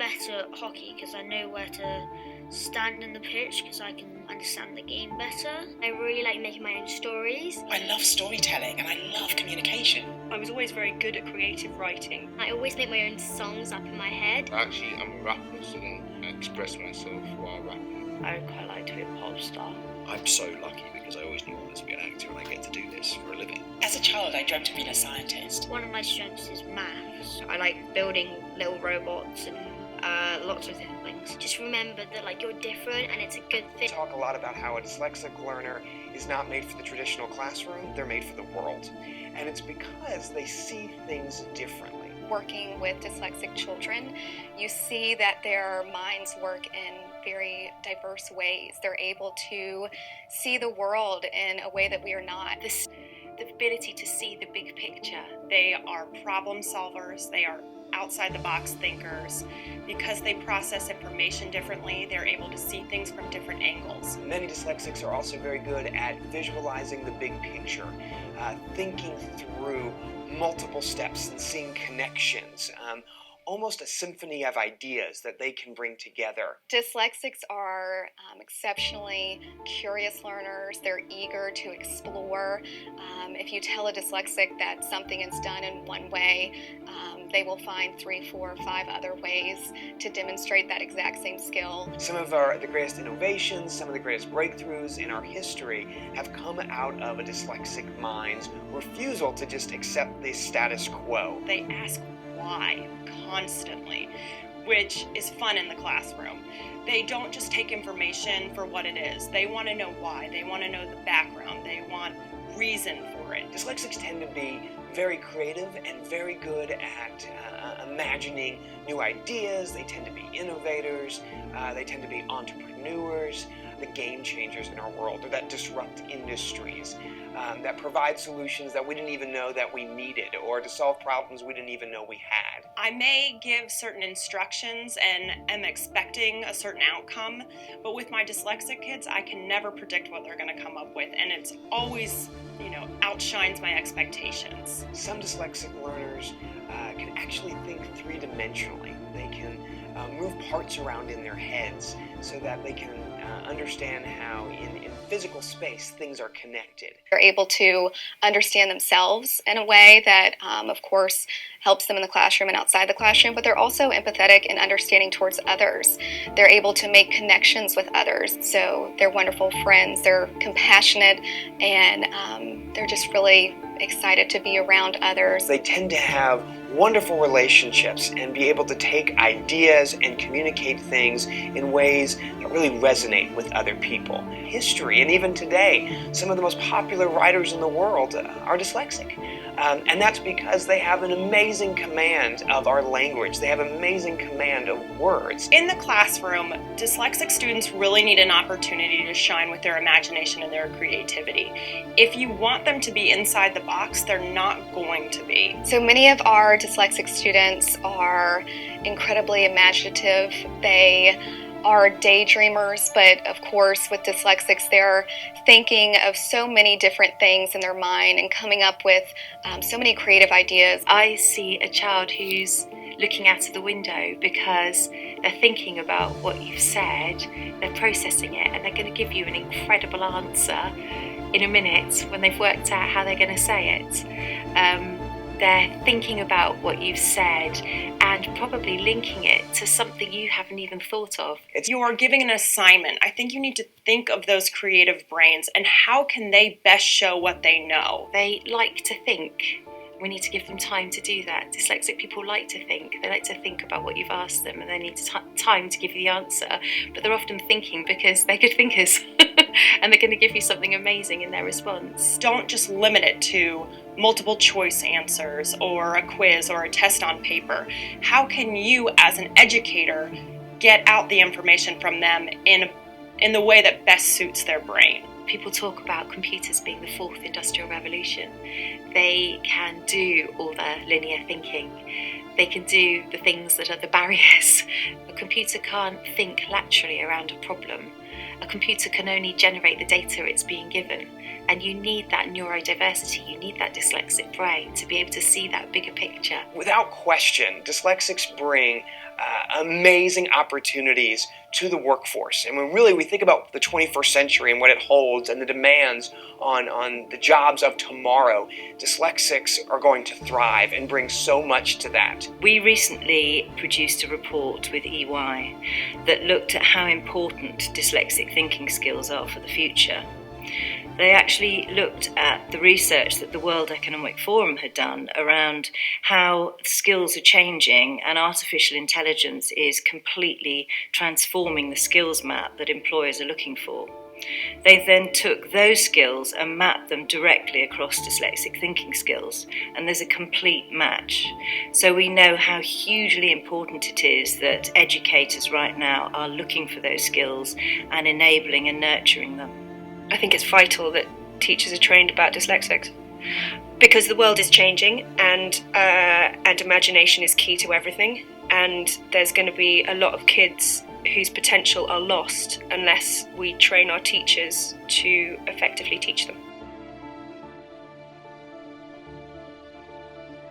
better at hockey because I know where to stand in the pitch because I can understand the game better. I really like making my own stories. I love storytelling and I love communication. I was always very good at creative writing. I always make my own songs up in my head. Actually, I'm a rapper, so I express myself while rapping. I would quite like to be a pop star. I'm so lucky because I always knew I wanted to be an actor and I get to do this for a living. As a child, I dreamt of being a scientist. One of my strengths is maths. I like building little robots and lots of different things. Just remember that you're different and it's a good thing. We talk a lot about how a dyslexic learner is not made for the traditional classroom, they're made for the world. And it's because they see things differently. Working with dyslexic children, you see that their minds work in very diverse ways. They're able to see the world in a way that we are not. The ability to see the big picture. They are problem solvers. They are outside the box thinkers. Because they process information differently, they're able to see things from different angles. Many dyslexics are also very good at visualizing the big picture, thinking through multiple steps and seeing connections. Almost a symphony of ideas that they can bring together. Dyslexics are exceptionally curious learners. They're eager to explore. If you tell a dyslexic that something is done in one way, they will find 3, 4, 5 other ways to demonstrate that exact same skill. Some of the greatest innovations, some of the greatest breakthroughs in our history have come out of a dyslexic mind's refusal to just accept the status quo. They ask why constantly, which is fun in the classroom. They don't just take information for what it is. They want to know why. They want to know the background. They want reason for it. Dyslexics tend to be very creative and very good at imagining new ideas. They tend to be innovators. They tend to be entrepreneurs, the game changers in our world, or that disrupt industries, that provide solutions that we didn't even know that we needed, or to solve problems we didn't even know we had. I may give certain instructions and am expecting a certain outcome, but with my dyslexic kids, I can never predict what they're going to come up with, and it's always, outshines my expectations. Some dyslexic learners can actually think three-dimensionally. They can move parts around in their heads so that they can understand how in physical space things are connected. They're able to understand themselves in a way that, of course, helps them in the classroom and outside the classroom, but they're also empathetic and understanding towards others. They're able to make connections with others, so they're wonderful friends, they're compassionate, and they're just really excited to be around others. They tend to have wonderful relationships and be able to take ideas and communicate things in ways that really resonate with other people. History, and even today, some of the most popular writers in the world are dyslexic. And that's because they have an amazing command of our language. They have amazing command of words. In the classroom, dyslexic students really need an opportunity to shine with their imagination and their creativity. If you want them to be inside the box, they're not going to be. So many of our dyslexic students are incredibly imaginative. They are daydreamers, but of course with dyslexics they're thinking of so many different things in their mind and coming up with so many creative ideas. I see a child who's looking out of the window because they're thinking about what you've said, they're processing it, and they're going to give you an incredible answer in a minute when they've worked out how they're going to say it. They're thinking about what you've said and probably linking it to something you haven't even thought of. You're giving an assignment. I think you need to think of those creative brains and how can they best show what they know. They like to think. We need to give them time to do that. Dyslexic people like to think. They like to think about what you've asked them and they need time to give you the answer. But they're often thinking because they're good thinkers and they're going to give you something amazing in their response. Don't just limit it to multiple choice answers or a quiz or a test on paper. How can you as an educator get out the information from them in the way that best suits their brain? People talk about computers being the fourth industrial revolution. They can do all the linear thinking. They can do the things that are the barriers. A computer can't think laterally around a problem. A computer can only generate the data it's being given. And you need that neurodiversity, you need that dyslexic brain to be able to see that bigger picture. Without question, dyslexics bring amazing opportunities to the workforce. And when really we think about the 21st century and what it holds and the demands on the jobs of tomorrow, dyslexics are going to thrive and bring so much to that. We recently produced a report with EY that looked at how important dyslexic thinking skills are for the future. They actually looked at the research that the World Economic Forum had done around how skills are changing and artificial intelligence is completely transforming the skills map that employers are looking for. They then took those skills and mapped them directly across dyslexic thinking skills, and there's a complete match. So we know how hugely important it is that educators right now are looking for those skills and enabling and nurturing them. I think it's vital that teachers are trained about dyslexics because the world is changing and imagination is key to everything, and there's going to be a lot of kids whose potential are lost unless we train our teachers to effectively teach them.